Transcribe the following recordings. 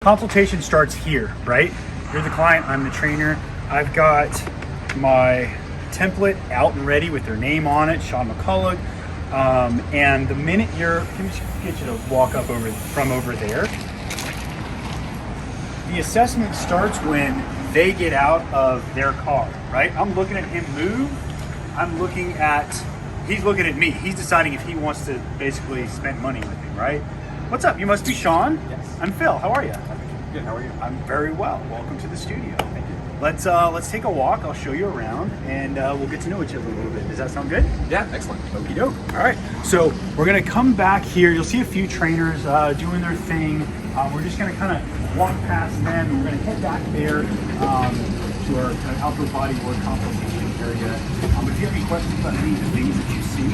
consultation starts here, right? You're the client, I'm the trainer. I've got my template out and ready with their name on it, Sean McCullough. And the minute let me just get you to walk up from over there. The assessment starts when they get out of their car, right? I'm looking at him move. He's looking at me. He's deciding if he wants to basically spend money with me, right? What's up? You must be Sean. Yes. I'm Phil. How are you? Good. How are you? I'm very well. Welcome to the studio. Thank you. Let's take a walk. I'll show you around, and we'll get to know each other a little bit. Does that sound good? Yeah, excellent. Okie doke. All right. So we're gonna come back here. You'll see a few trainers doing their thing. We're just gonna kind of walk past them. We're gonna head back there to our kind of outdoor body work consultation area. But if you have any questions about any of the things that you see,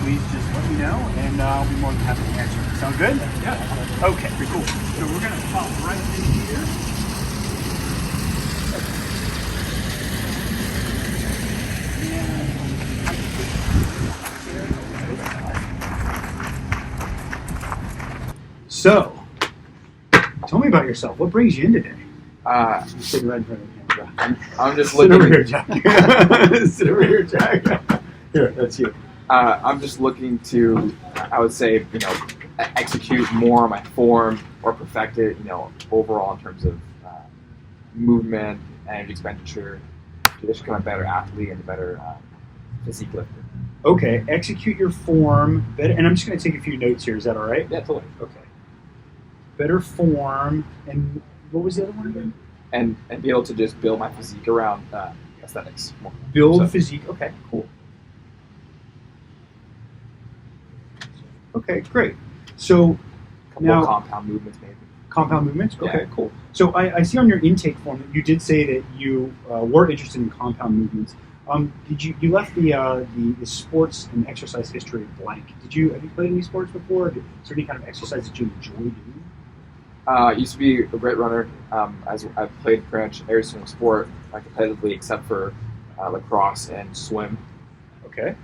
please just let me know, and I'll be more than happy to answer. Sound good? Yeah. Okay. Pretty cool. So we're gonna pop right in here. So, tell me about yourself. What brings you in today? You sit right in front of the camera. I'm just Sit looking. over here, Jack. Sit over here, Jack. Here, that's you. I'm just looking to, I would say, execute more on my form or perfect it, overall in terms of movement, energy expenditure, to just become a better athlete and a better physique lifter. Okay, execute your form better. And I'm just going to take a few notes here. Is that all right? Yeah, totally. Okay. Better form, and what was the other one again? And be able to just build my physique around aesthetics more. Build physique. Okay, cool. Okay, great. So More compound movements, maybe. Compound movements? Okay, Yeah. cool. So I see on your intake form that you did say that you were interested in compound movements. You left the sports and exercise history blank? Have you played any sports before? Is there any kind of exercise that you enjoy doing? I used to be a great runner. As I've played pretty much every single sport competitively except for lacrosse and swim. Okay.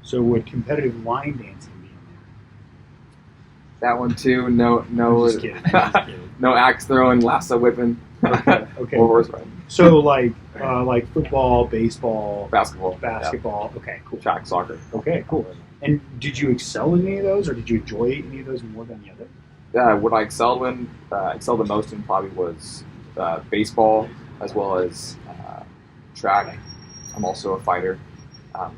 So would competitive line dancing be in That one too. No, I'm just kidding. no axe throwing, lasso whipping. there? Okay. Or horse riding. So like football, baseball, Basketball. basketball. Okay, cool. Track, soccer. Okay, cool. And did you excel in any of those, or did you enjoy any of those more than the other? What I excelled the most in probably was baseball as well as track. I'm also a fighter.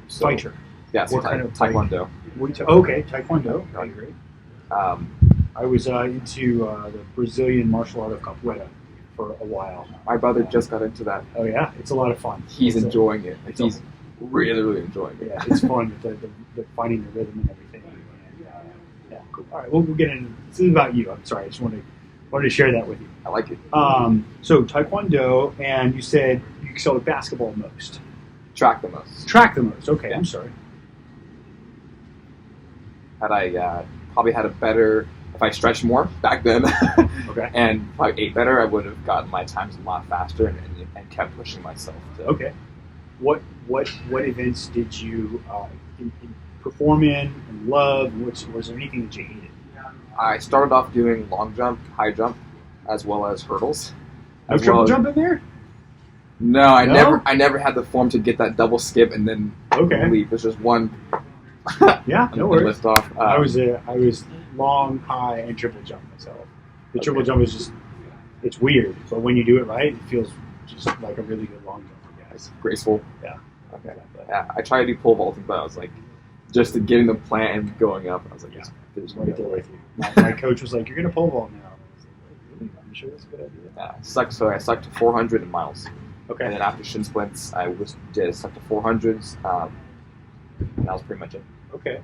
Fighter. Yes, What kind of taekwondo. Okay, taekwondo. Okay, great. Um, I was into the Brazilian martial art of capoeira for a while. my brother just got into that. Oh yeah, it's a lot of fun. He's It's enjoying it. He's really, really enjoying it. Yeah, it's fun with the finding the rhythm and everything. And, yeah, cool. All right, we'll get into this. Is about you. I'm sorry, I just wanted to share that with you. I like it. So taekwondo, and you said you excelled at basketball most. Track the most. Track the most. Okay, Yeah. I'm sorry. Had I probably had a better, if I stretched more back then, Okay. and probably ate better, I would have gotten my times a lot faster and kept pushing myself. Okay. What events did you perform in and love? Was there anything that you hated? I started off doing long jump, high jump, as well as hurdles. No triple jump in there? No, I never had the form to get that double skip and then Okay. leap. It's just one. Yeah, no and worries. lift off. I was long, high, and triple jump myself. The triple jump is just, it's weird, but when you do it right, it feels just like a really good long jump. Yeah, It's graceful. Yeah. Okay. Yeah, I tried to do pole vaulting, but I was like, just to getting the plant and going up. I was like, Yeah. there's Right no there way. with you. My coach was like, "You're gonna pole vault now." I was like, "Really? I'm sure that's a good idea." Yeah, I sucked to 400 in miles. And Okay. then after shin splints, I sucked to 400s. And that was pretty much it. Okay.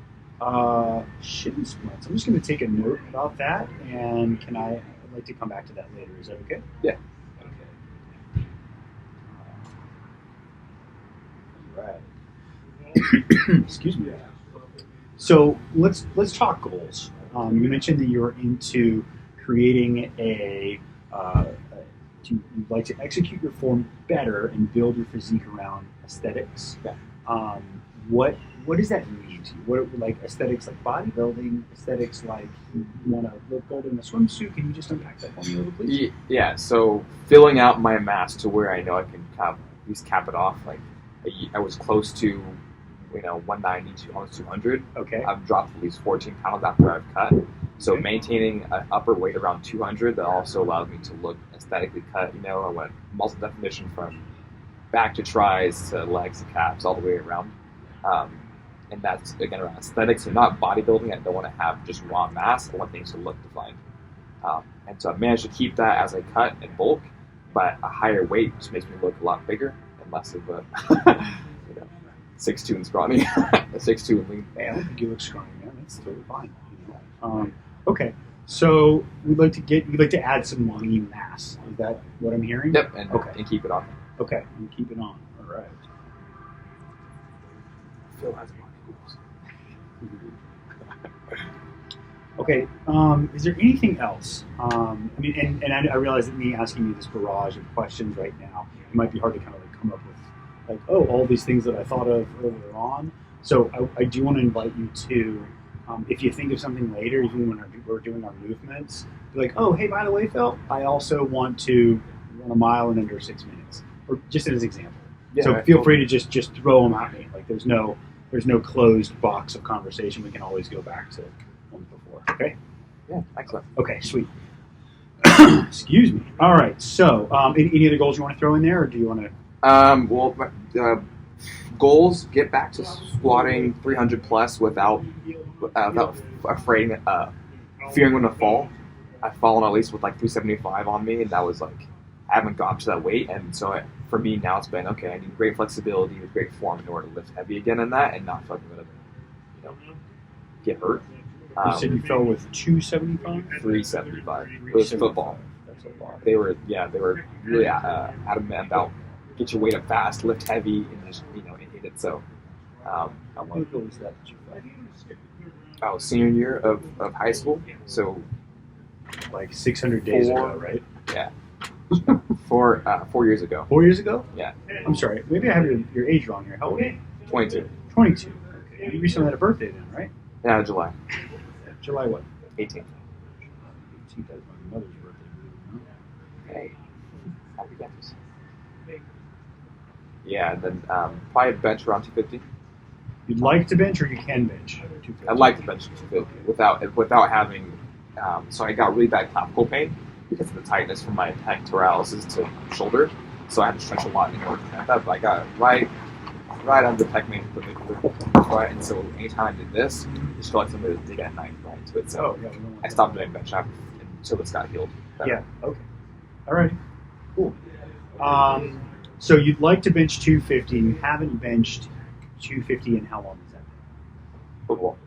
Shin splints. I'm just gonna take a note about that, and I'd like to come back to that later. Is that okay? Yeah. Okay. All right. Excuse me. So let's talk goals. You mentioned that you're into creating you'd like to execute your form better and build your physique around aesthetics. Yeah. What what does that mean to you? What, like aesthetics like bodybuilding, aesthetics like you want to look good in a swimsuit? Can you just unpack that for me a little, please? Yeah, so filling out my mass to where I know I can at least cap it off. Like I was close to 190 to almost 200. Okay. I've dropped at least 14 pounds after I've cut. So maintaining an upper weight around 200 that also allowed me to look aesthetically cut. I went muscle definition from back to tries to legs to calves all the way around. And that's again around aesthetics. So not bodybuilding. I don't want to have just raw mass. I want things to look defined. And so I managed to keep that as I cut and bulk, but a higher weight just makes me look a lot bigger and less of a 6'2" and scrawny. A 6'2" and lean. Hey, I don't think you look scrawny, man. That's totally fine. Okay, so we'd like to add some lean mass. Is that what I'm hearing? Yep, and keep it on. Okay, and keep it on. All right. Phil has a lot of goals. Okay. Is there anything else? I mean, and I realize that me asking you this barrage of questions right now, it might be hard to kind of like come up with like, oh, all these things that I thought of earlier on. So I do want to invite you to, if you think of something later, even when we're doing our movements, be like, oh, hey, by the way, Phil, I also want to run a mile in under 6 minutes, or just as an example. Yeah, so feel free to just throw them at me. Like there's no closed box of conversation. We can always go back to ones before. Okay. Yeah, excellent. Okay, sweet. Excuse me. All right. So, any other goals you want to throw in there, or do you want to? Goals: get back to squatting 300 plus without fearing when to fall. I've fallen at least with like 275 on me, and that was like I haven't got to that weight, and so for me now it's been okay. I need great flexibility with great form in order to lift heavy again in that, and not feel like I'm gonna get hurt. You said you fell with 275? 375. It was football. That's a lot. They were really adamant about get your weight up fast, lift heavy, and just and hit it. So, how long ago was that you fell? Senior year of high school. So, like 600 days ago, right? Yeah. 4 years ago. 4 years ago? Yeah. I'm sorry. Maybe I have your age wrong here. How old are you? 22. 22. Okay. You recently had a birthday then, right? Yeah, July. July what? 18th. 18th. That's my mother's birthday. Hey. Happy birthday. Yeah, and then probably bench around 250. You'd like to bench, or you can bench 250? I'd like to bench 250 without having. So I got really bad clavicle pain because of the tightness from my pectoralis to shoulder. So I had to stretch a lot in order to have that. But I got right under the pec main, right. And so anytime I did this, I just felt like somebody was digging a knife right into it. So I stopped doing bench until this got healed. Yeah. Okay. All right. Cool. So you'd like to bench 250. You haven't benched 250 in how long has that been? Football.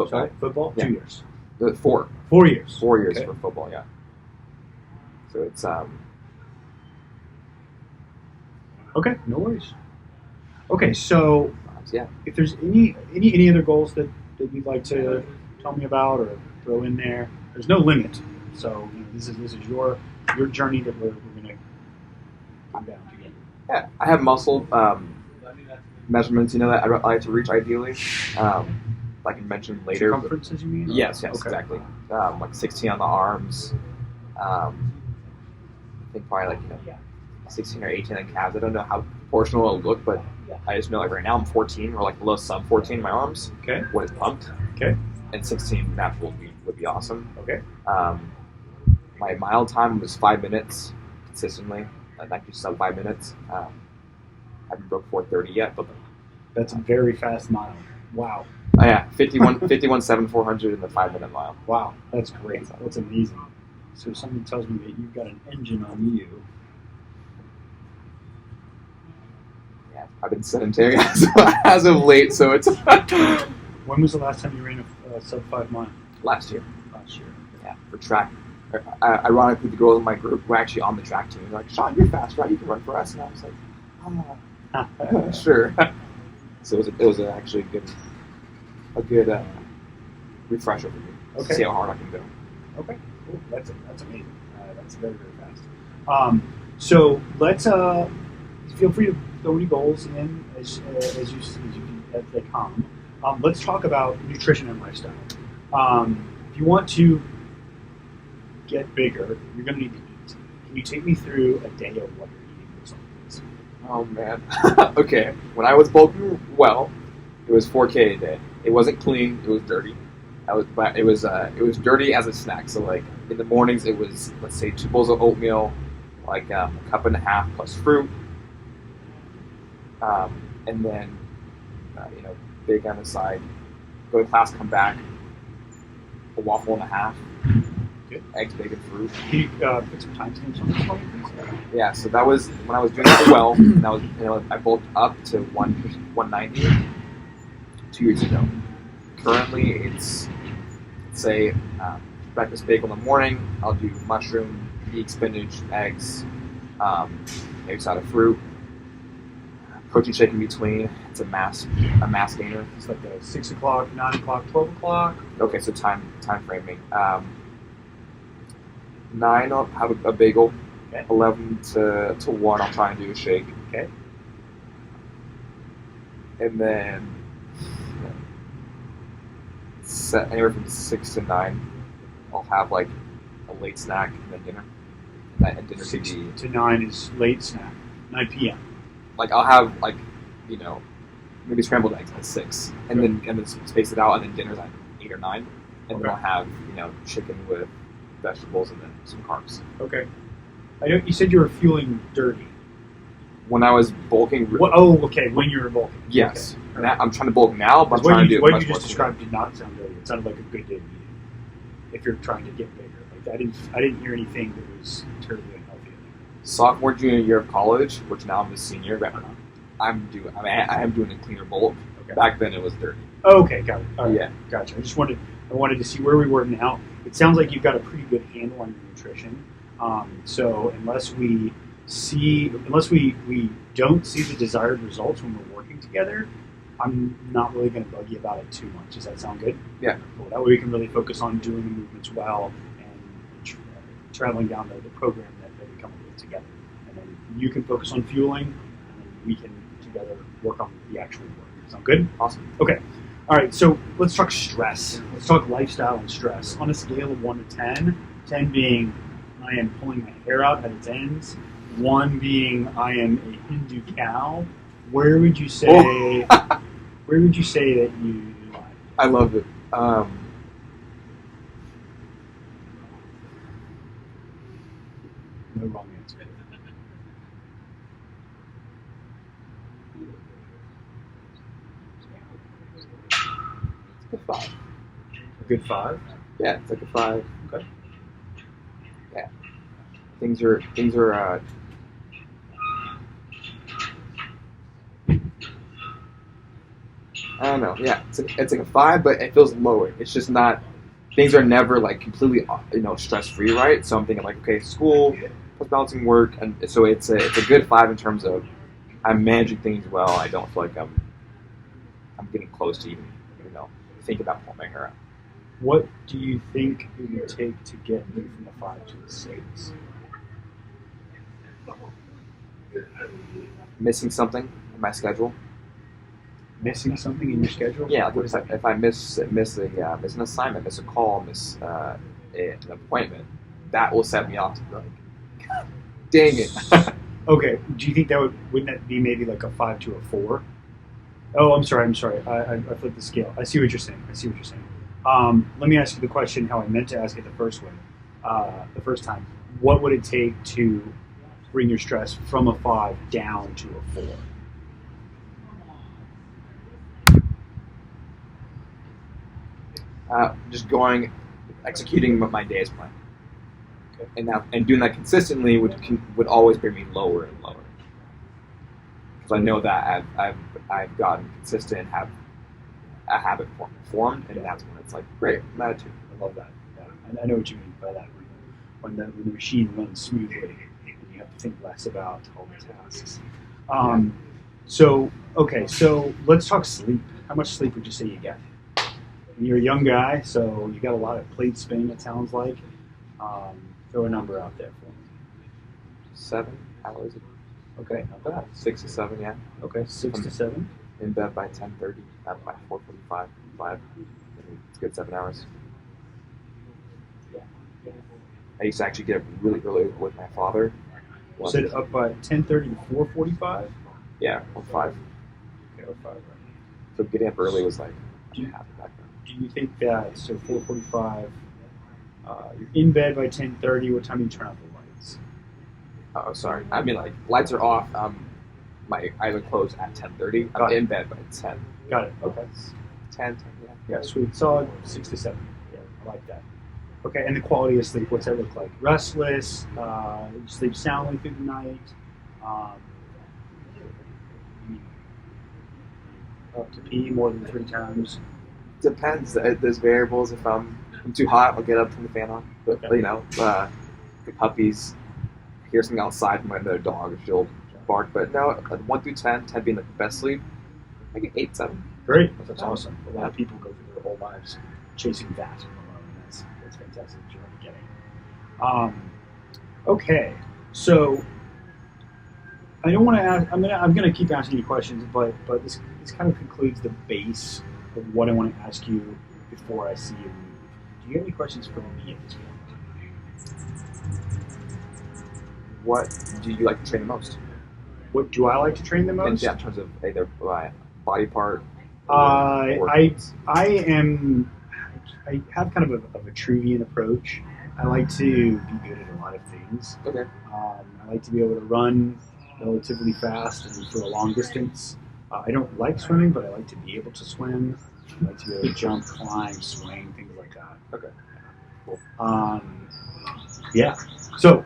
Sorry, football? Yeah. 2 years. 4. 4 years. 4 years okay. for football, yeah. So it's Okay, no worries. Okay, so yeah. If there's any other goals that you'd like to tell me about or throw in there, there's no limit. So this is your journey that we're gonna come down together. Yeah, I have muscle measurements, that I like to reach ideally. Like you mentioned later. Circumferences, you mean? Yes, okay. exactly. Like 16 on the arms. I think probably like 16 or 18 on the calves. I don't know how proportional it'll look, but I just know like right now I'm 14 or like below sub 14 in my arms. Okay. When it's pumped. Okay. And 16 natural would be awesome. Okay. My mile time was 5 minutes consistently. I'd like to sub 5 minutes. I haven't broke 4:30 yet, but that's a very fast mile. Wow. Oh yeah, 51.7 400 in the 5 minute mile. Wow, that's great. That's amazing. So something tells me that you've got an engine on you. Yeah, I've been sedentary as of late, so it's. When was the last time you ran a sub 5 mile? Last year. Last year. Yeah, for track. Ironically, the girls in my group were actually on the track team. They're like, Sean, you're fast, right? You can run for us. And I was like, sure. So it was actually a good refresher for me. Okay. To see how hard I can go. Okay, cool. That's amazing. That's very, very fast. So let's feel free to throw any goals in as you as they come. Let's talk about nutrition and lifestyle. If you want to get bigger, you're going to need to eat. Can you take me through a day of what you're eating or something? Oh man. Okay. When I was bulking well, it was 4K a day. It wasn't clean. It was dirty. But it was dirty as a snack. So like in the mornings, it was, let's say, 2 bowls of oatmeal, like a cup and a half plus fruit, and then bacon on the side. Go to class, come back, a waffle and a half. Good. Eggs, bacon, fruit. Can you put some time stamps on this for me, please? Yeah, so that was when I was doing that well, and I bulked up to 190 2 years ago. Currently, it's, say, breakfast bagel in the morning. I'll do mushroom, beet, spinach, eggs, maybe side of fruit, protein shake in between. It's a mass gainer. It's like a 6 o'clock, 9 o'clock, 12 o'clock. Okay, so time framing. 9, I'll have a bagel. Okay. 11 to 1, I'll try and do a shake. Okay. And then anywhere from 6 to 9, I'll have like a late snack and then dinner. And dinner 6 could be, to 9 is late snack. 9 p.m. like I'll have like maybe scrambled eggs at 6, and then space it out, and then dinner's at 8 or 9, and then I'll have chicken with vegetables and then some carbs. Okay. I know you said you were feeling dirty. When I was bulking, okay. When you were bulking. yes. Okay. Now, I'm trying to bulk now, but I'm What trying to do it what much you more just described did not sound dirty. It sounded like a good day to be in. If you're trying to get bigger, like I didn't hear anything that was terribly unhealthy. Sophomore, junior year of college, which now I'm a senior, but I am doing a cleaner bulk. Okay. Back then it was dirty. Okay, got it. All right. Yeah. Gotcha. I wanted to see where we were now. It sounds like you've got a pretty good handle on your nutrition. So unless we don't see the desired results when we're working together, I'm not really going to bug you about it too much. Does that sound good? Yeah. Cool. That way we can really focus on doing the movements well and traveling down the program that we come up with together. And then you can focus on fueling, and then we can together work on the actual work. Sound good? Awesome. Okay. All right, so let's talk stress. Let's talk lifestyle and stress. On a scale of 1 to 10, 10 being I am pulling my hair out at its ends, 1 being I am a Hindu cow, where would you say where would you say that you lie? I love it. No wrong answer. It's a 5. A good 5? Yeah, it's like a 5. Okay. Yeah. Things are I don't know. Yeah, it's like a 5, but it feels lower. It's just not. Things are never like completely stress free, right? So I'm thinking like, okay, school, post balancing work, and so it's a good 5 in terms of I'm managing things well. I don't feel like I'm getting close to even thinking about pulling my hair out. What do you think it would take to get me from the 5 to the 6? Missing something in my schedule. Missing something in your schedule? Yeah, like What does that mean? if I miss an assignment, miss a call, miss an appointment, that will set me off to be like, God, dang it. Okay. Do you think wouldn't that be maybe like a 5 to a 4? Oh, I'm sorry. I flipped the scale. I see what you're saying. Let me ask you the question how I meant to ask it the first time. What would it take to bring your stress from a 5 down to a 4? Just executing my day's plan, Okay. and doing that consistently would always bring me lower and lower. Because I know that I've gotten consistent and have a habit formed, and that's when it's like great attitude. I love that. Yeah. I know what you mean by that. When the machine runs smoothly, and you have to think less about all the tasks. So let's talk sleep. How much sleep would you say you get? You're a young guy, so you got a lot of plate spinning, it sounds like. Throw a number out there for me. 7 hours. Okay, not bad. 6 to 7, yeah. Okay, 6 to 7. in bed by 10:30, up by 4:45, 5. It's a good 7 hours. I used to actually get up really early with my father. You said up by 10:30 to 4:45? Yeah, or 5. Okay, or 5, right. So getting up early was like happy back then. Do you think that, so 4:45, you're in bed by 10:30, what time do you turn off the lights? Oh, sorry. I mean, like, lights are off. My eyes are closed at 10:30. I'm in bed by 10. Got it. Okay. 10, yeah. Yeah, sweet. Solid 6 to 7. Yeah, I like that. Okay, and the quality of sleep, what's that look like? Restless, you sleep soundly through the night, up to pee more than 3 times. Depends. There's variables. If I'm too hot, I'll get up, turn the fan on. But, Okay. you know, the puppies hear something outside from another dog, she'll bark. But no, 1 through 10, 10 being the best sleep, I get 8, 7. Great. That's awesome. A lot of people go through their whole lives chasing that alone. That's fantastic that you're already getting. Okay, so I don't want to ask. I'm gonna keep asking you questions, but this kind of concludes the base of what I want to ask you before I see you leave. Do you have any questions for me at this point? What do you like to train the most? What do I like to train the most? In terms of either body part. I have kind of a Vitruvian approach. I like to be good at a lot of things. Okay. I like to be able to run relatively fast and for a long distance. I don't like swimming, but I like to be able to swim. I like to be able to jump, climb, swing, things like that. Okay. Cool. Yeah. So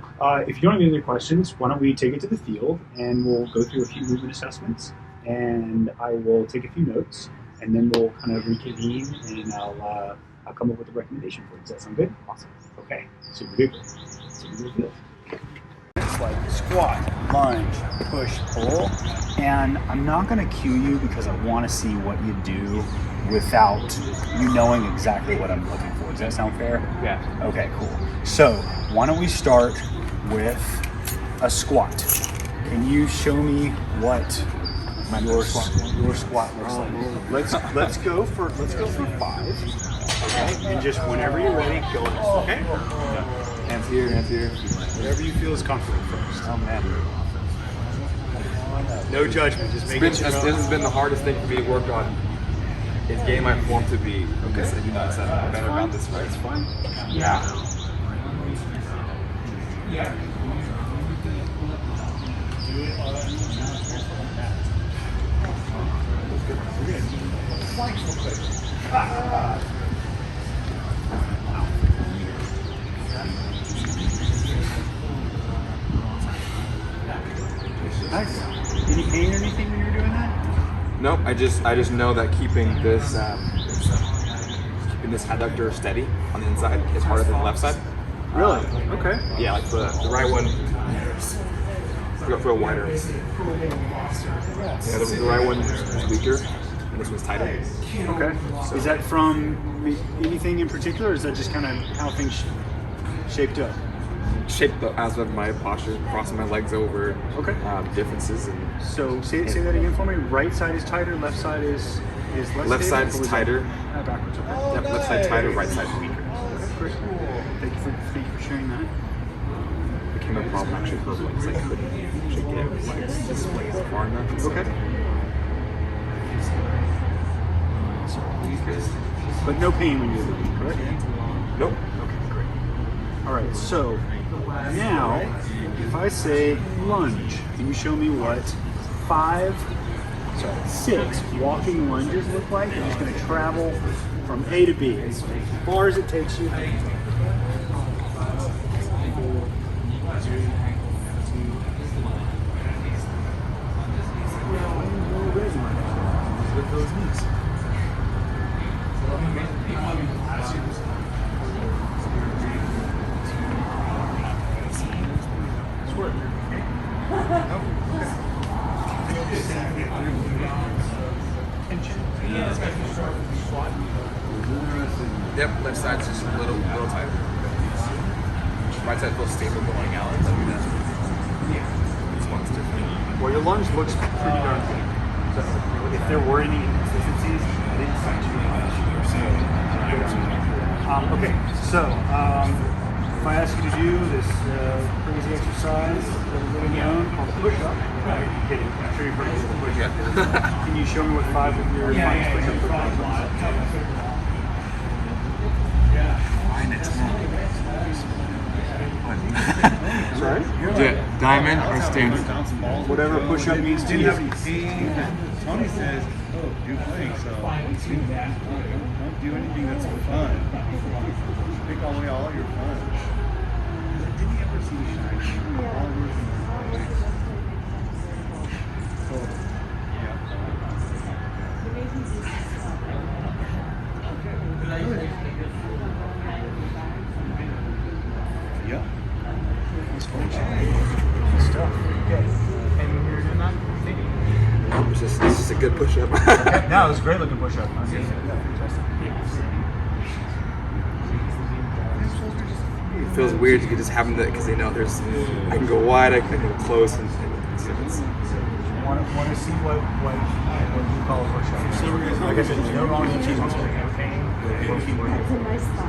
if you don't have any other questions, why don't we take it to the field and we'll go through a few movement assessments, and I will take a few notes, and then we'll kind of reconvene, and I'll come up with a recommendation for you. Does that sound good? Awesome. Okay. Super duper. So we go field. It's like squat, lunge, push, pull, and I'm not going to cue you because I want to see what you do without you knowing exactly what I'm looking for. Does that sound fair? Yeah. Okay, cool. So why don't we start with a squat? Can you show me what your squat looks like? Let's go for 5. Okay, and just whenever you're ready, go ahead. Okay. Hands here, hands here. Whatever you feel is comfortable first. Oh man. No judgment, just make it This has been the hardest thing for me to work on. Is getting my form to be better about this right. It's fine. Yeah. Nice. Any pain or anything when you were doing that? Nope. I just know that keeping this adductor steady on the inside is harder than the left side. Really? Okay. Yeah, like the right one. Go for a wider. Yeah, the right one is weaker, and this one's tighter. Okay. Is that from anything in particular, or is that just kind of how things shaped up? Shaped as of my posture, crossing my legs over. Okay. Differences and So say that again for me. Right side is tighter. Left side is less. left stable, side's or was tighter. that backwards. Okay. Yep, left side tighter, right side weaker. Okay, great. Thank you for sharing that. Became a problem actually for legs. I couldn't actually get legs displaced far enough. Okay. But no pain when you're moving, correct? Nope. Okay, great. All right, so now if I say lunge, can you show me what 6 walking lunges look like? You're just going to travel from A to B as far as it takes you. With those knees. Squirt. Yep, left side's just a little tighter. Right side feels stable going out. This one's different. Well, your lunge looks pretty darn good. if there were any inconsistencies, I didn't cite you on that. Okay, so if I ask you to do this crazy exercise that is really known called push-up, I'm kidding, I'm sure you've heard of the push-up. Can you show me what 5 of your finest push-ups look like? Sorry? Diamond or standard? Whatever push-up means to you. Tony says, oh, do plank, so don't do anything that's fun. Take away all your fun. Did you ever see Shine? Yeah. That's fun. Good stuff. Okay. And you're doing that? This is a good push-up. Okay. No, it was a great looking push-up. Okay. It feels weird to just having that because they know there's. I can go wide, I can go close, and it's Want to see what you call a push-up? Like I said, there's no wrong answers.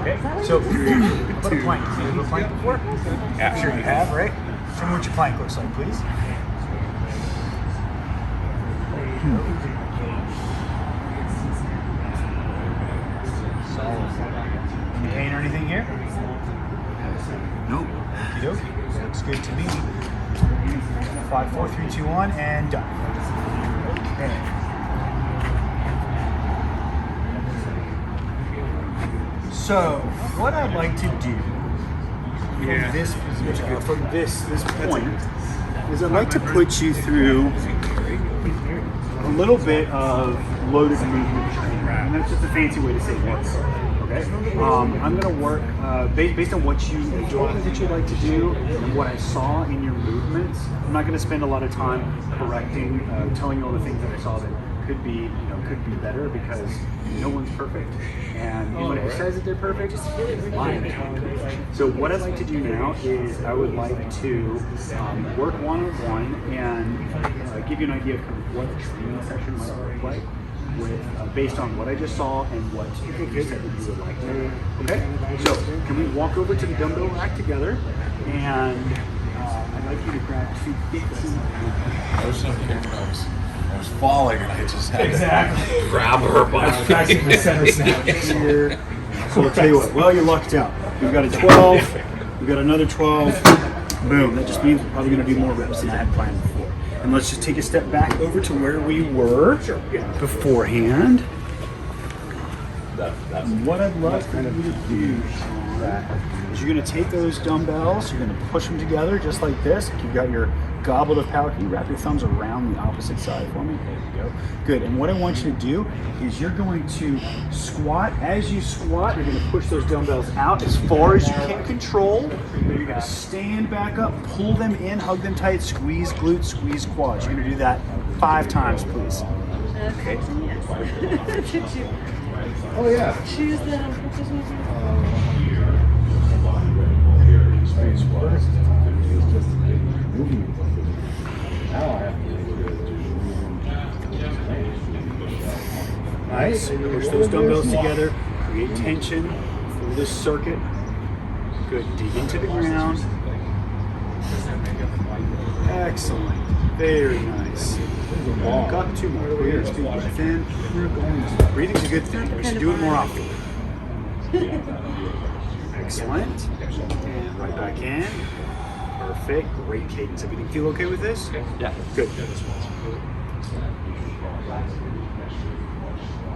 Okay. So put a plank. Have you ever planked before? Yeah. Sure you have, right? Show me what your plank looks like, please. Solid. Any pain or anything here? nope. Okey-dokey. Looks good to me. 5, 4, 3, 2, 1, and done. Okay. So, what I'd like to do from this position, from this point, is I'd like to put you through a little bit of loaded movement training, and that's just a fancy way to say this. Okay. I'm going to work based on what you enjoy that you'd like to do and what I saw in your movements. I'm not going to spend a lot of time correcting, telling you all the things that I saw that could be better, because no one's perfect, and anyone who says that they're perfect is lying. So what I'd like to do now is I would like to work one-on-one and give you an idea of kind of what a training session might look like, with based on what I just saw and what you said that you would like to. Okay, so can we walk over to the dumbbell rack together, and I'd like you to grab 2 15. I was falling and I just had Exactly. Grab her by the Practicing the center snap here. So I'll tell you what. Well, you lucked out. We've got a 12. We've got another 12. Boom. That just means we're probably going to do more reps than I had planned before. And let's just take a step back over to where we were beforehand. And what I'd love for you to do is you're going to take those dumbbells, you're going to push them together just like this. You've got your goblet of power. Can you wrap your thumbs around the opposite side for me? There you go. Good. And what I want you to do is you're going to squat. As you squat, you're going to push those dumbbells out as far as you can control. You're going to stand back up, pull them in, hug them tight, squeeze glutes, squeeze quads. You're going to do that 5 times, please. Okay. Did you oh yeah. choose that on purpose? Nice. Push those dumbbells together. Create tension for this circuit. Good. Dig into the ground. Excellent. Very nice. Walk up 2 more. Breathe. Breath in. Breathing's a good thing. We should do it more often. Excellent. And right back in. Perfect. Great cadence. Everything feel okay with this? Yeah. Good.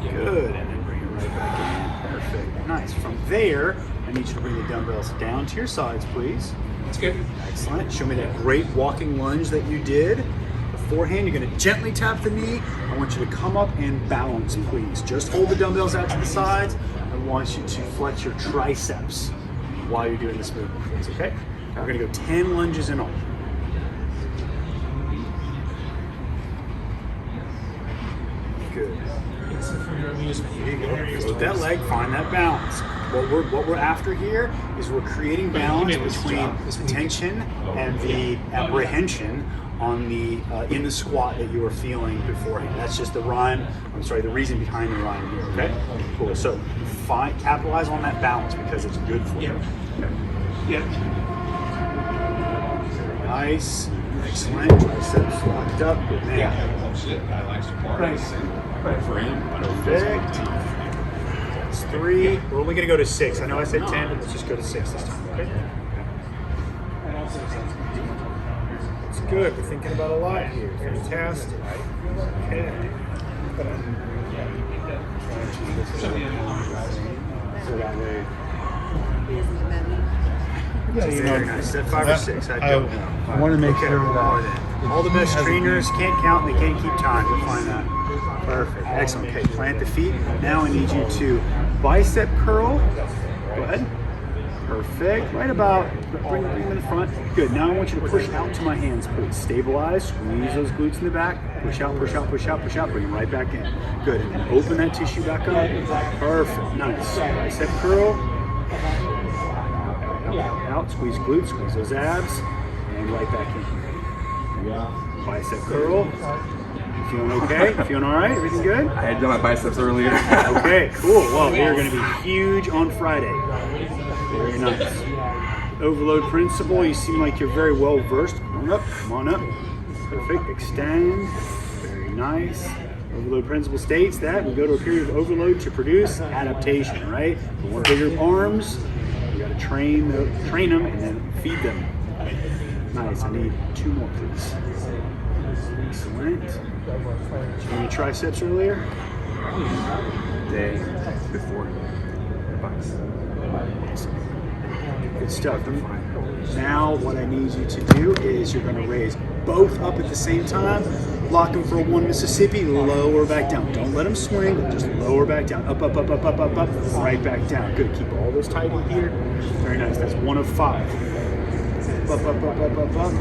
Good. And then bring it right back in. Perfect. Nice. From there, I need you to bring the dumbbells down to your sides, please. That's good. Excellent. Show me that great walking lunge that you did. Beforehand, you're going to gently tap the knee. I want you to come up and balance, please. Just hold the dumbbells out to the sides. I want you to flex your triceps while you're doing this movement, please, okay? Now we're going to go 10 lunges in all. Good. There you go. Float that leg, find that balance. What we're after here is we're creating balance between the tension and the apprehension on the in the squat that you were feeling beforehand. That's just the rhyme. I'm sorry, the reason behind the rhyme here. Okay, cool. So capitalize on that balance because it's good for you. Yep. Nice, excellent. Triceps locked up. Good man. Perfect. That's 3. We're only going to go to 6. I know I said 10, but let's just go to 6 this time. Okay. It's good. We're thinking about a lot here. Fantastic. Okay. So that way. Yeah, very nice. Is that 5 or 6? I don't know. I want to make sure All the best trainers can't count, they can't keep time. We'll find that. Perfect. Excellent. Okay, plant the feet. Now I need you to bicep curl. Go ahead. Perfect. Right about, bring them in the front. Good. Now I want you to push out to my hands, please. Stabilize. Squeeze those glutes in the back. Push out, push out, push out, push out. Bring them right back in. Good. And then open that tissue back up. Perfect. Nice. Bicep curl. Out, squeeze glutes, squeeze those abs, and right back in. Bicep curl. You feeling okay? You feeling all right? Everything good? I had done my biceps earlier. Okay, cool. Well, we are going to be huge on Friday. Very nice. Overload principle. You seem like you're very well versed. Come on up. Come on up. Perfect. Extend. Very nice. Overload principle states that we go to a period of overload to produce adaptation. Right? We want bigger arms. You got to train them and then feed them. Nice. I need 2 more, please. Excellent. Did you do any triceps earlier? Day before. Good stuff. Now what I need you to do is you're going to raise both up at the same time. Lock them for a 1 Mississippi. Lower back down. Don't let them swing. Just lower back down. Up, up, up, up, up, up, up. Right back down. Good. Keep all those tight in here. Very nice. That's 1 of 5. Up, up, up, up, up, up.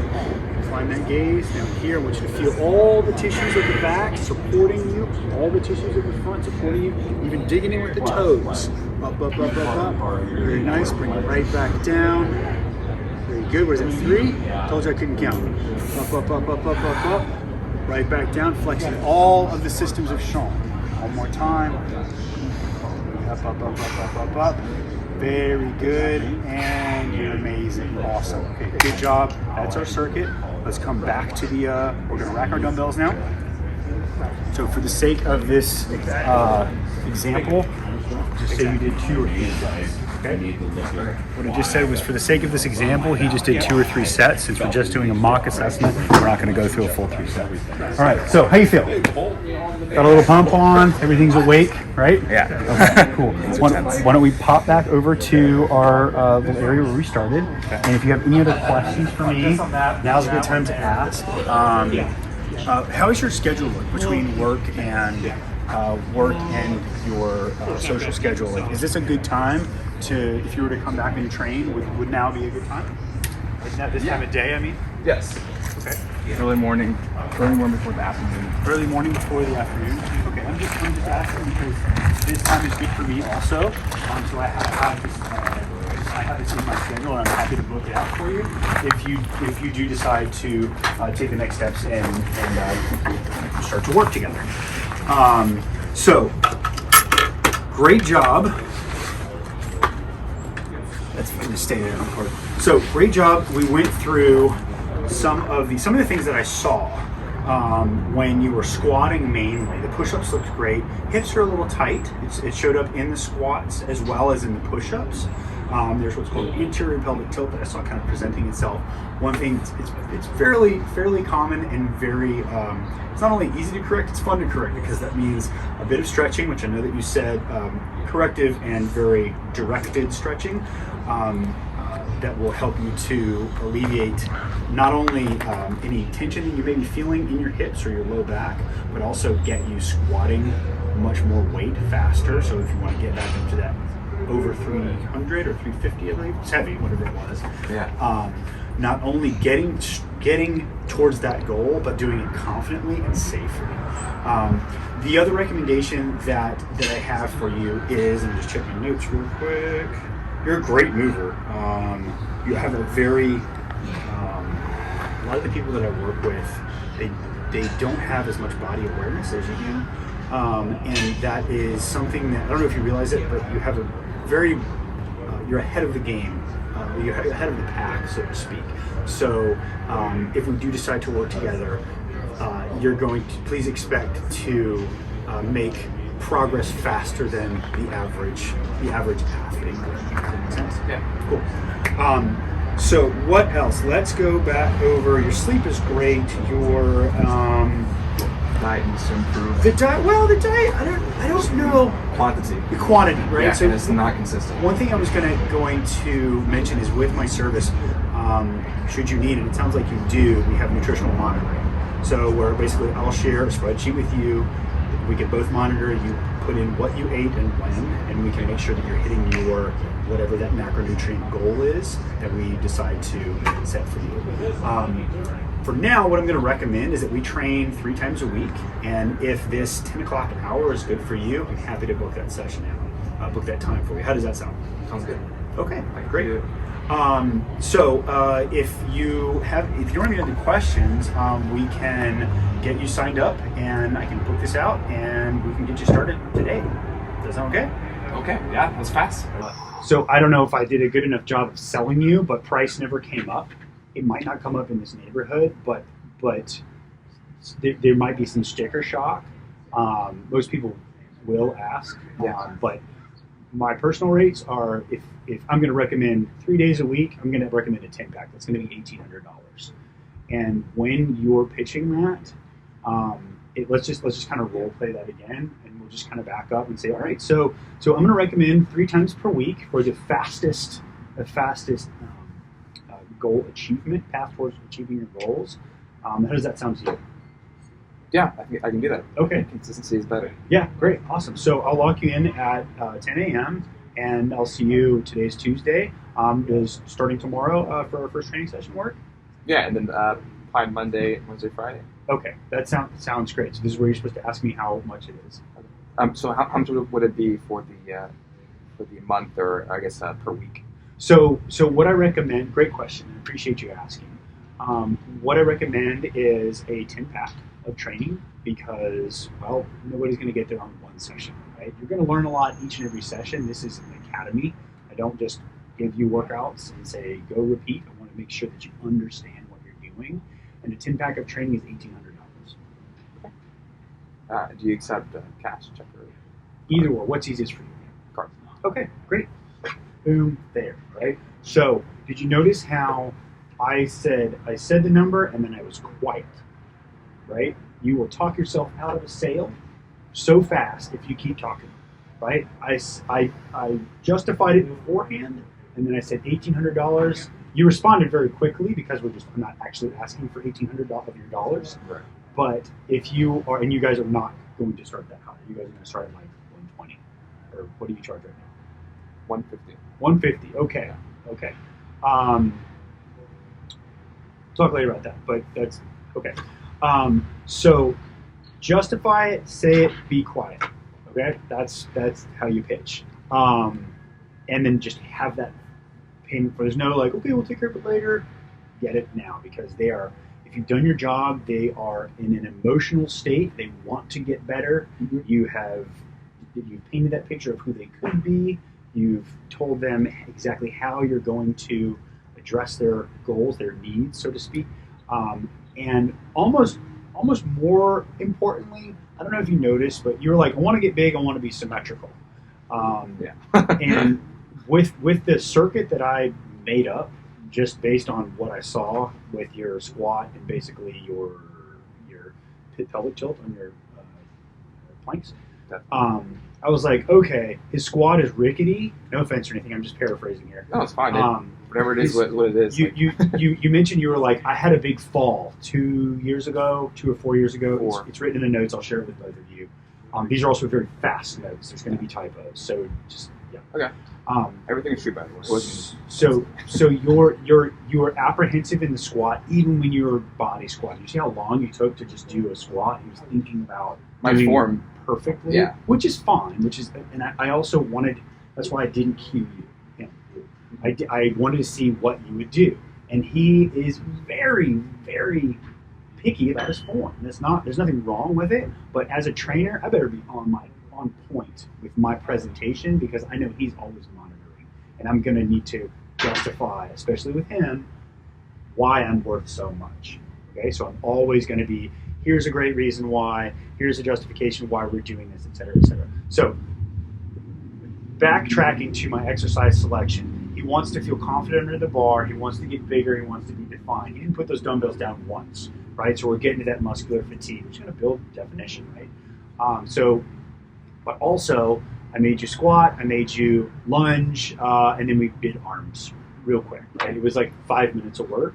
Find that gaze. Now here, I want you to feel all the tissues of the back supporting you. All the tissues of the front supporting you. Even digging in with the toes. Up, up, up, up, up. Very nice. Bring it right back down. Very good. Where's it? 3? Told you I couldn't count. Up, up, up, up, up, up, up. Right back down. Flexing all of the systems of Sean. One more time. Up, up, up, up, up, up, up. Very good. And you're amazing. Awesome. Okay, good job. That's our circuit. Let's come back to the, we're going to rack our dumbbells now. So for the sake of this example, just say you did 2 or 3 sets. Okay? What I just said was for the sake of this example, he just did 2 or 3 sets. Since we're just doing a mock assessment, we're not going to go through a full 3 sets. All right, so how you feel? Got a little pump on, everything's awake, right? Yeah. Okay, cool. Why don't we pop back over to our little area where we started. And if you have any other questions for me, now's a good time to ask. How is your schedule look between work and your social schedule? Like, is this a good time to, if you were to come back and train, would now be a good time? Like now, this time of day, I mean? Yes. Okay. Early morning before the afternoon. Early morning before the afternoon. Okay, I'm just asking because this time is good for me also. So I have this in my schedule, and I'm happy to book it out for you if you do decide to take the next steps and start to work together. So great job. That's fun to stay there on court. So great job. We went through some of the things that I saw when you were squatting mainly. The push-ups looked great. Hips are a little tight. It showed up in the squats as well as in the push-ups. There's what's called anterior pelvic tilt that I saw kind of presenting itself. One thing, it's fairly common and very, it's not only easy to correct, it's fun to correct because that means a bit of stretching, which I know that you said, corrective and very directed stretching. That will help you to alleviate not only any tension that you may be feeling in your hips or your low back, but also get you squatting much more weight faster. So if you want to get back into that over 300 or 350, I believe, it's heavy, whatever it was. Yeah. not only getting towards that goal, but doing it confidently and safely. The other recommendation that I have for you is, and just check my notes real quick. You're a great mover. You have a very a lot of the people that I work with, they don't have as much body awareness as you do, and that is something that I don't know if you realize it, but you have a very you're ahead of the game. You're ahead of the pack, so to speak. So if we do decide to work together, you're going to please expect to make progress faster than the average athlete. Does that make sense? Yeah. Cool. So what else? Let's go back over. Your sleep is great. Your Diet needs to improve. the diet. Well, the diet. I don't know Quantity. the quantity, right? Yeah, So and it's not consistent. one thing I was going to mention is with my service, should you need, and it sounds like you do, we have nutritional monitoring. So where basically I'll share a spreadsheet with you. We can both monitor. You put in what you ate and when, and we can make sure that you're hitting your whatever that macronutrient goal is that we decide to set for you. For now, what I'm going to recommend is that we train 3 times a week, and if this 10 o'clock an hour is good for you, I'm happy to book that session out, book that time for you. How does that sound? Sounds good. Okay, great. So if you don't have any other questions, we can get you signed up, and I can book this out, and we can get you started today. Does that sound okay? Okay. Yeah, that's fast. So I don't know if I did a good enough job of selling you, but price never came up. It might not come up in this neighborhood, but there might be some sticker shock. Most people will ask, but my personal rates are, if I'm going to recommend 3 days a week, I'm going to recommend a 10-pack. That's going to be $1,800. And when you're pitching that, let's just kind of role play that again, and we'll just kind of back up and say, all right, so I'm going to recommend 3 times per week for the fastest goal achievement, path towards achieving your goals. How does that sound to you? Yeah, I think I can do that. Okay. Consistency is better. Yeah, great, awesome. So I'll lock you in at 10 a.m. and I'll see you. Today's Tuesday. Does starting tomorrow for our first training session work? Yeah, and then probably Monday, Wednesday, Friday. Okay, that sounds great. So this is where you're supposed to ask me how much it is. So how much would it be for the month, or I guess per week? So what I recommend, great question, I appreciate you asking. What I recommend is a 10-pack of training because, well, nobody's going to get there on one session, right? You're going to learn a lot each and every session. This is an academy. I don't just give you workouts and say, go repeat. I want to make sure that you understand what you're doing. And a 10-pack of training is $1,800. Do you accept cash, check, or Either or. What's easiest for you? card? Okay, great. Boom, there, right? So, did you notice how I said the number and then I was quiet, right? You will talk yourself out of a sale so fast if you keep talking, right? I justified it beforehand, and then I said $1,800. You responded very quickly because I'm not actually asking for $1,800 of your dollars. Right. But if you are, and you guys are not going to start that high, you guys are going to start at like 120, or what do you charge right now? 150. 150. Okay. Okay. Talk later about that, but that's okay. So justify it, say it, be quiet. Okay, that's how you pitch. And then just have that payment for. There's no like, okay, we'll take care of it later. Get it now, because they are. If you've done your job, they are in an emotional state. They want to get better. Mm-hmm. You've painted that picture of who they could be. You've told them exactly how you're going to address their goals, their needs, so to speak. And almost more importantly, I don't know if you noticed, but you're like, I want to get big, I want to be symmetrical. Yeah. And with the circuit that I made up, just based on what I saw with your squat and basically your pelvic tilt on your planks, I was like, okay, his squat is rickety. No offense or anything, I'm just paraphrasing here. No, it's fine. Whatever it is, what it is. You mentioned you were like, I had a big fall 2 or 4 years ago. Four. It's written in the notes. I'll share it with both of you. These are also very fast notes. There's going to be typos, so just Yeah. Okay. Um, Everything is true, by the way. It wasn't- so you're apprehensive in the squat, even when you're body squatting. You see how long you took to just do a squat? He was thinking about My doing form. it perfectly, Yeah. which is fine. And I also wanted. That's why I didn't cue you. I wanted to see what you would do, and he is very, very picky about his form. There's nothing wrong with it, but as a trainer, I better be on point with my presentation because I know he's always monitoring, and I'm going to need to justify, especially with him, why I'm worth so much. Okay, so I'm always going to be, here's a great reason why, here's a justification why we're doing this, et cetera, et cetera. So backtracking to my exercise selection, he wants to feel confident under the bar, he wants to get bigger, he wants to be defined. He didn't put those dumbbells down once, right? So we're getting to that muscular fatigue, which is going to build definition, right? But also, I made you squat, I made you lunge, and then we did arms real quick, right? It was like 5 minutes of work.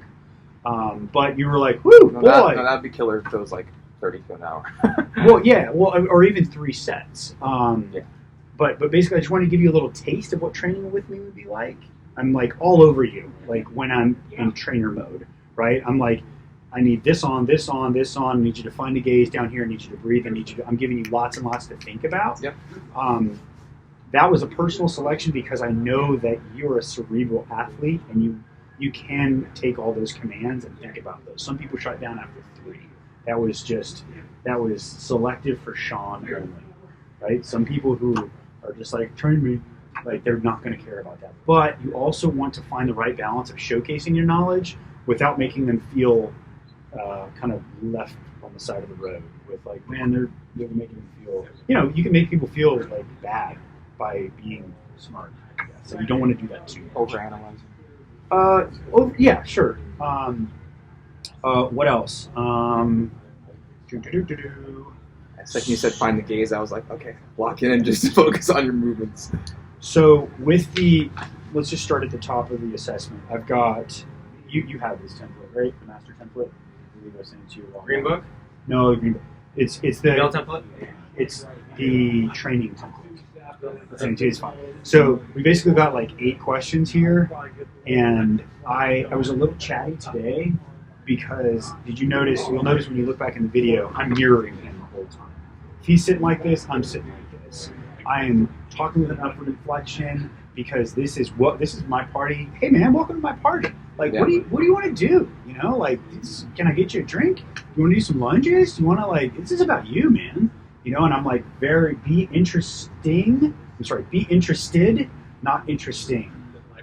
But you were like, whoo, No, boy. that'd be killer if it was like 32 an hour. Well, yeah, or even 3 sets. Yeah. But basically, I just wanted to give you a little taste of what training with me would be like. I'm like all over you, like when I'm in trainer mode, right? I'm like, I need this on, this on, this on. I need you to find the gaze down here. I need you to breathe. I'm giving you lots and lots to think about. Yep. That was a personal selection because I know that you're a cerebral athlete and you can take all those commands and think about those. Some people shut down after 3. That was selective for Sean only, right? Some people who are just like, train me, like they're not going to care about that. But you also want to find the right balance of showcasing your knowledge without making them feel kind of left on the side of the road with like, man, they're making them feel, you can make people feel like bad by being smart. So you don't want to do that too much. Overanalyzing. Yeah, sure. What else? The second you said find the gaze, I was like, okay, lock in and just focus on your movements. So let's just start at the top of the assessment. I've got, you have this template, right? The master template. I believe I sent it to you. Green book? No, the green book. It's the Mail template? It's the training template. I sent it to you, it's fine. So we basically got like 8 questions here, and I was a little chatty today because you'll notice when you look back in the video, I'm mirroring him the whole time. If he's sitting like this, I'm sitting like this. I am talking with an upward inflection because this is my party. Hey man, welcome to my party. Like, Yeah. what do you want to do? Like, can I get you a drink? You want to do some lunges? You want to this is about you, man. And I'm like, be interested, not interesting.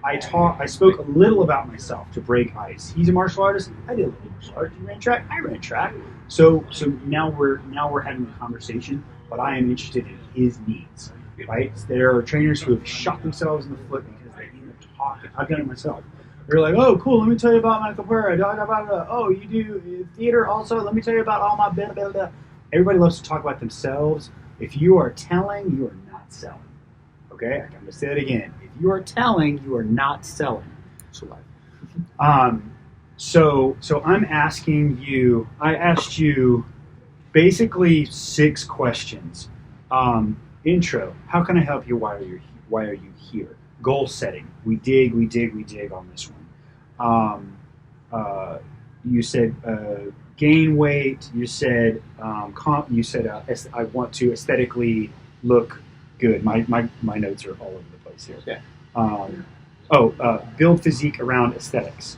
I spoke a little about myself to break ice. He's a martial artist. I did a little martial arts. He ran track. I ran track. So now we're having a conversation, but I am interested in his needs. Right? There are trainers who have shot themselves in the foot because they need to talk. I've done it myself. They're like, oh, cool. Let me tell you about my capoeira. Oh, you do theater also. Let me tell you about all my blah blah blah. Everybody loves to talk about themselves. If you are telling, you are not selling. Okay, I'm going to say it again. If you are telling, you are not selling. So I'm asking you. I asked you basically 6 questions. Intro. How can I help you? Why are you here? Goal setting. We dig on this one. You said gain weight. You said I want to aesthetically look good. My notes are all over the place here. Yeah. Build physique around aesthetics.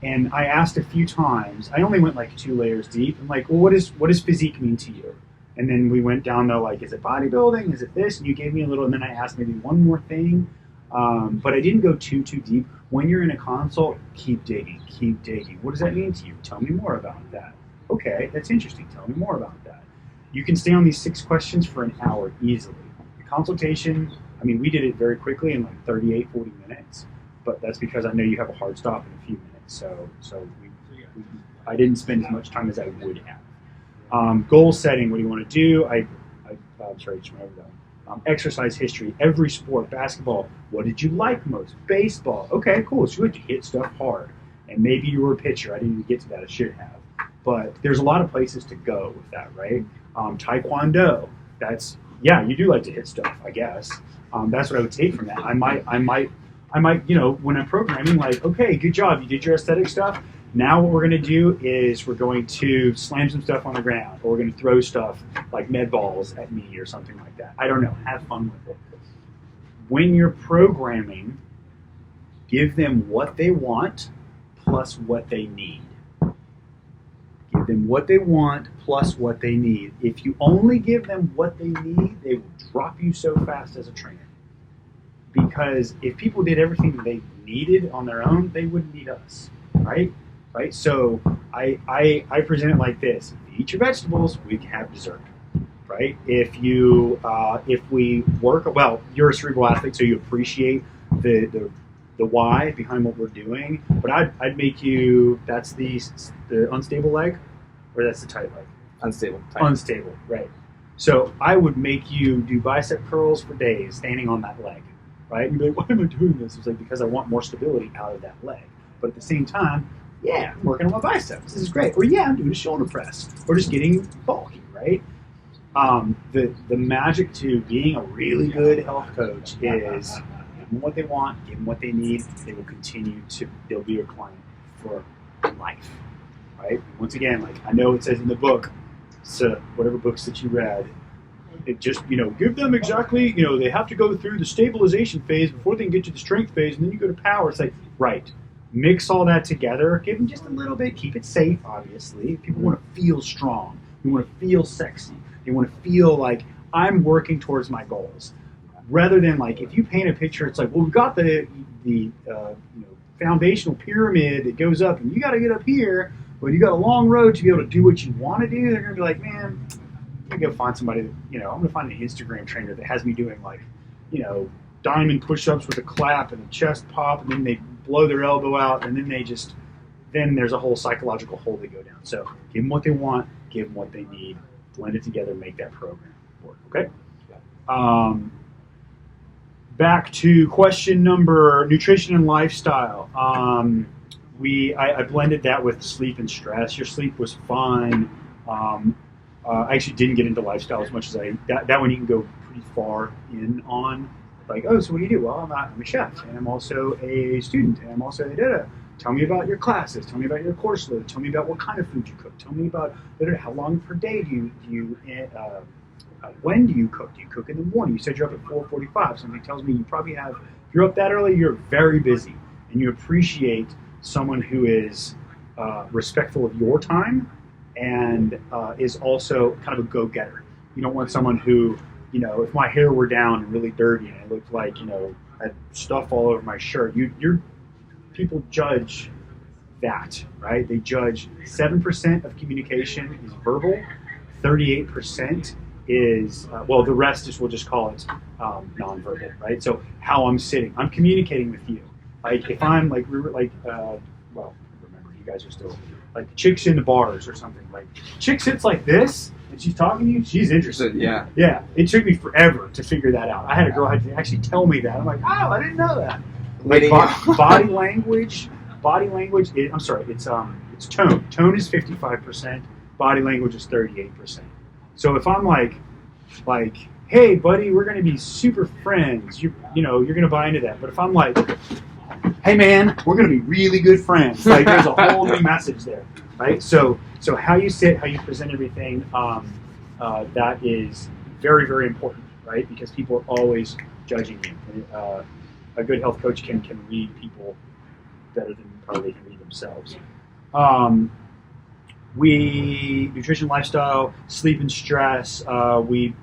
And I asked a few times. I only went like 2 layers deep. I'm like, well, what does physique mean to you? And then we went down to is it bodybuilding? Is it this? And you gave me a little. And then I asked maybe one more thing. But I didn't go too deep. When you're in a consult, keep digging. What does that mean to you? Tell me more about that. Okay, that's interesting. Tell me more about that. You can stay on these 6 questions for an hour easily. The consultation, we did it very quickly in 38, 40 minutes. But that's because I know you have a hard stop in a few minutes. So I didn't spend as much time as I would have. Goal setting, what do you want to do? I'm sorry, just went over that one. Exercise history, every sport, basketball, what did you like most? Baseball, okay, cool, so you hit stuff hard. And maybe you were a pitcher, I didn't even get to that, I should have. But there's a lot of places to go with that, right? Taekwondo, you do like to hit stuff, I guess. That's what I would take from that. I might, when I'm programming, like, okay, good job, you did your aesthetic stuff. Now what we're going to do is we're going to slam some stuff on the ground, or we're going to throw stuff like med balls at me or something like that. I don't know. Have fun with it. When you're programming, give them what they want plus what they need. Give them what they want plus what they need. If you only give them what they need, they will drop you so fast as a trainer. Because if people did everything that they needed on their own, they wouldn't need us, right? Right? So I present it like this: if you eat your vegetables, we can have dessert, right? If we work well, you're a cerebral athlete, so you appreciate the why behind what we're doing. But I'd make you, that's the unstable leg, or that's the tight leg? Unstable. Tight. Unstable, right. So I would make you do bicep curls for days standing on that leg, right? And you'd be like, why am I doing this? It's like, because I want more stability out of that leg. But at the same time, yeah, I'm working on my biceps. This is great. Or yeah, I'm doing a shoulder press. Or just getting bulky, right? The magic to being a really good health coach is give them what they want, give them what they need. They will continue to, they'll be your client for life, right? Once again, like I know it says in the book, so whatever books that you read, it just, give them exactly, they have to go through the stabilization phase before they can get to the strength phase, and then you go to power. It's like, right. Mix all that together, give them just a little bit, keep it safe, obviously. People want to feel strong. They want to feel sexy. They want to feel like I'm working towards my goals. Rather than like, if you paint a picture, it's like, well, we've got the foundational pyramid that goes up, and you got to get up here, but you got a long road to be able to do what you want to do. They're going to be like, man, I'm going to go find somebody that, I'm going to find an Instagram trainer that has me doing like, diamond push-ups with a clap and a chest pop, and then they blow their elbow out, and then there's a whole psychological hole they go down. So give them what they want, give them what they need, blend it together, make that program work, okay? Back to question number, nutrition and lifestyle. I blended that with sleep and stress. Your sleep was fine. I actually didn't get into lifestyle as much as that one you can go pretty far in on. Like, oh, so what do you do? Well, I'm a chef, and I'm also a student, and I'm also Tell me about your classes. Tell me about your course load. Tell me about what kind of food you cook. Tell me about how long per day do you when do you cook? Do you cook in the morning? You said you're up at 4:45. Something tells me you probably have, if you're up that early, you're very busy, and you appreciate someone who is respectful of your time and is also kind of a go-getter. You don't want someone who, if my hair were down and really dirty and it looked like, I had stuff all over my shirt, people judge that, right? They judge 7% of communication is verbal, 38% is, the rest is, we'll just call it nonverbal, right? So how I'm sitting, I'm communicating with you. Like if I'm like, remember you guys are still, like chicks in the bars or something, like chick sits like this and she's talking to you, she's interested. Yeah. Yeah, it took me forever to figure that out. I had a girl had to actually tell me that. I'm like, oh, I didn't know that. Like body language. It's tone. Tone is 55%. Body language is 38%. So if I'm like, hey, buddy, we're going to be super friends. You're going to buy into that. But if I'm like, hey, man, we're going to be really good friends. Like there's a whole new message there, right? So how you sit, how you present everything, that is very, very important, right? Because people are always judging you. A good health coach can read people better than probably they can read themselves. Nutrition, lifestyle, sleep and stress, we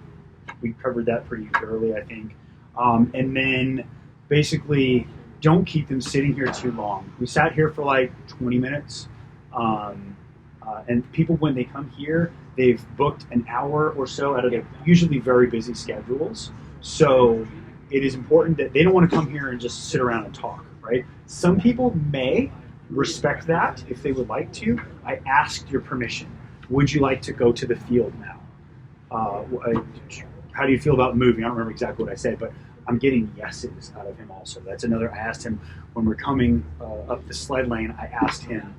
covered that pretty thoroughly, I think. And then basically don't keep them sitting here too long. We sat here for like 20 minutes. And people, when they come here, they've booked an hour or so out of their usually very busy schedules. So it is important that they don't want to come here and just sit around and talk, right? Some people may respect that if they would like to. I asked your permission. Would you like to go to the field now? How do you feel about moving? I don't remember exactly what I said, but I'm getting yeses out of him also. That's another, I asked him when we're coming up the sled lane, I asked him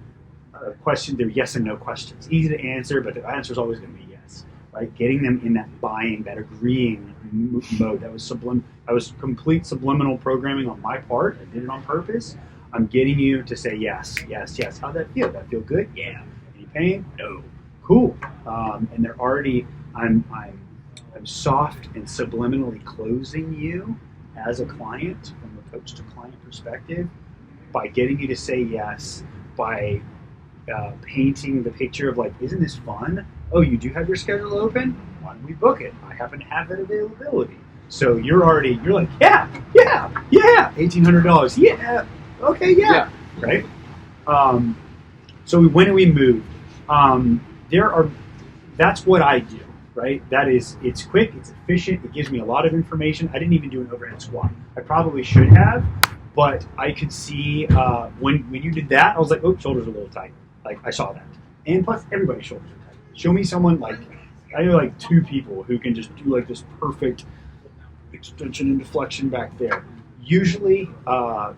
a question. They're yes and no questions. Easy to answer, but the answer is always going to be yes, right? Getting them in that buying, that agreeing mode, that was I was complete subliminal programming on my part. I did it on purpose. I'm getting you to say yes, yes, yes. How'd that feel? That feel good? Yeah. Any pain? No. Cool. And they're already. I'm soft and subliminally closing you as a client from a coach to client perspective by getting you to say yes, by painting the picture of like, isn't this fun? Oh, you do have your schedule open? Why don't we book it? I happen to have that availability. So you're like, yeah, $1,800. Yeah, okay, yeah. Right? So we went and we moved. That's what I do, right? It's quick, it's efficient, it gives me a lot of information. I didn't even do an overhead squat. I probably should have, but I could see when you did that, I was like, oh, shoulders are a little tight. Like, I saw that. And plus, everybody's shoulders are tight. Show me someone like, I know like 2 people who can just do like this perfect extension and deflection back there. Usually,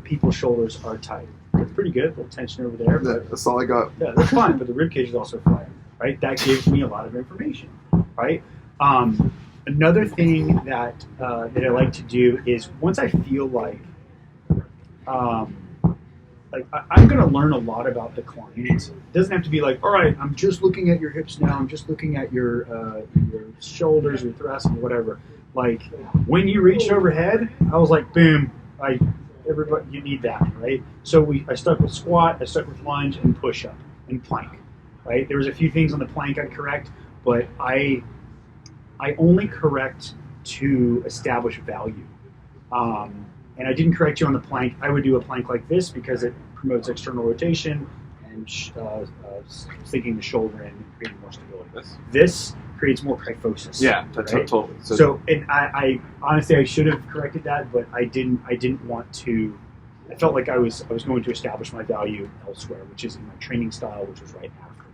people's shoulders are tight. It's pretty good, a little tension over there. But, that's all I got. yeah, that's fine, but the rib cage is also fine, right? That gives me a lot of information, right? Another thing that I like to do is once I feel like I'm going to learn a lot about the client. It doesn't have to be like, all right, I'm just looking at your hips now. I'm just looking at your shoulders, your thoracic, whatever. Like when you reached overhead, I was like, boom, everybody, you need that, right? So I stuck with squat, I stuck with lunge and push up and plank, right? There was a few things on the plank I'd correct, but I only correct to establish value. And I didn't correct you on the plank. I would do a plank like this because it promotes external rotation and sinking the shoulder in and creating more stability. This creates more kyphosis. Yeah, right? totally. So and I honestly I should have corrected that, but I didn't want to. I felt like I was going to establish my value elsewhere, which is in my training style, which was right afterward.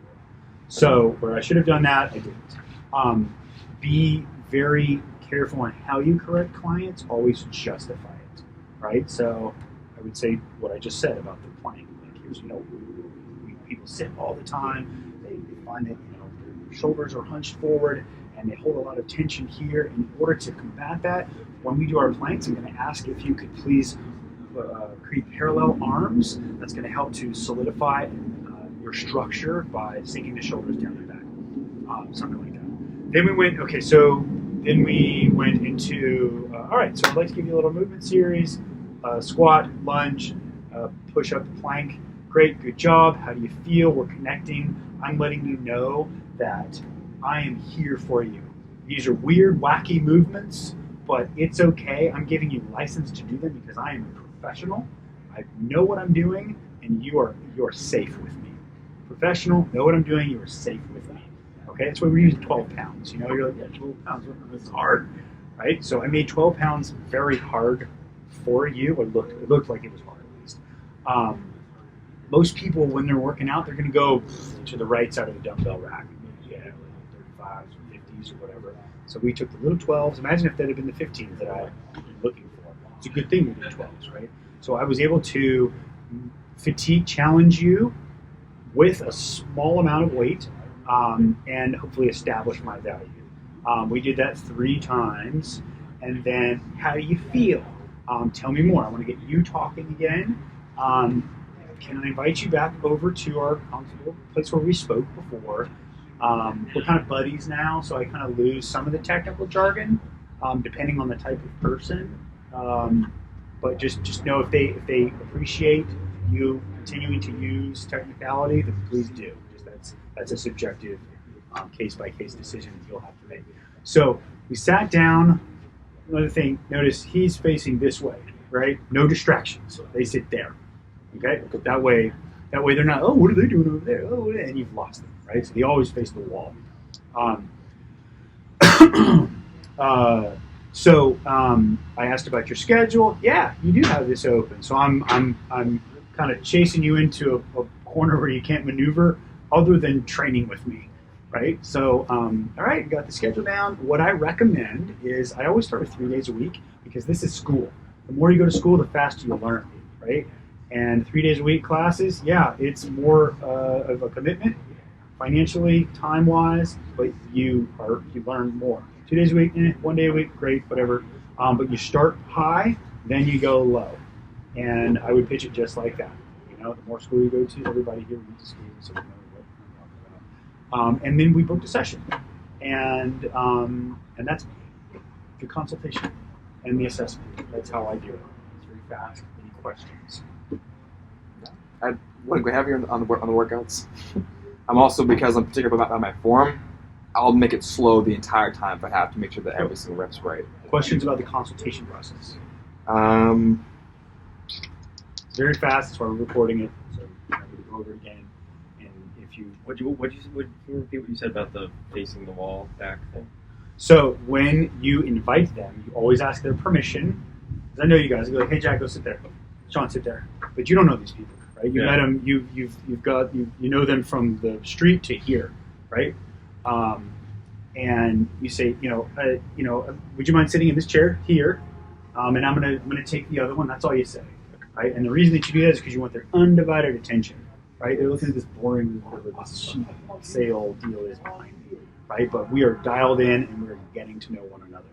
So where I should have done that, I didn't. Be very careful on how you correct clients. Always justify it, right? So I would say what I just said about the plank. Like here's, people sit all the time. They find that their shoulders are hunched forward and they hold a lot of tension here. In order to combat that, when we do our planks, I'm going to ask if you could please create parallel arms. That's going to help to solidify your structure by sinking the shoulders down the back, something like that. Then we went into, all right, so I'd like to give you a little movement series, squat, lunge, push up, plank. Great, good job. How do you feel? We're connecting. I'm letting you know that I am here for you. These are weird, wacky movements, but it's okay. I'm giving you license to do them because I am a professional. I know what I'm doing, and you are safe with me. Professional, know what I'm doing, you are safe with me. Okay, that's why we're using 12 pounds. You're like, yeah, 12 pounds, it's hard, right? So I made 12 pounds very hard for you. It looked like it was hard at least. Most people, when they're working out, they're going to go to the right side of the dumbbell rack. Yeah, like 35s or 50s or whatever. So we took the little 12s. Imagine if that had been the 15s that I've been looking for. It's a good thing we did 12s, right? So I was able to fatigue challenge you with a small amount of weight and hopefully establish my value. We did that 3 times. And then, how do you feel? Tell me more. I want to get you talking again. Can I invite you back over to our comfortable place where we spoke before? We're kind of buddies now, so I kind of lose some of the technical jargon, depending on the type of person. But just know if they appreciate you continuing to use technicality, then please do. That's a subjective, case-by-case decision that you'll have to make. So we sat down. Another thing, notice he's facing this way, right? No distractions. They sit there. Okay? That way they're not, oh, what are they doing over there? Oh, and you've lost them, right? So they always face the wall. So I asked about your schedule. Yeah, you do have this open. So I'm kind of chasing you into a corner where you can't maneuver other than training with me, right? So, all right, you got the schedule down. What I recommend is I always start with 3 days a week because this is school. The more you go to school, the faster you learn, right? And 3 days a week classes, yeah, it's more of a commitment financially, time-wise, but you learn more. 2 days a week, 1 day a week, great, whatever. But you start high, then you go low. And I would pitch it just like that. You know, the more school you go to, everybody here went to school, so we know what I'm talking about. And then we booked a session. And that's the consultation and the assessment. That's how I do it. It's very fast. Any questions? What do we have here on the workouts? I'm also, because I'm particular about my form, I'll make it slow the entire time if I have to make sure that every single rep's right. Questions about the consultation process? It's very fast. That's why we're recording it. So we're going to go over it again. And if you Would you repeat what you said about the facing the wall back thing? So when you invite them, you always ask their permission. Because I know you guys. You're like, hey, Jack, go sit there. Sean, sit there. But you don't know these people, right? You met them. You know them from the street to here, right? And you say, would you mind sitting in this chair here? And I'm gonna take the other one. That's all you say, right? And the reason that you do that is because you want their undivided attention, right? They're looking at this boring, this sheep sale deal is behind you, right? But we are dialed in and we're getting to know one another.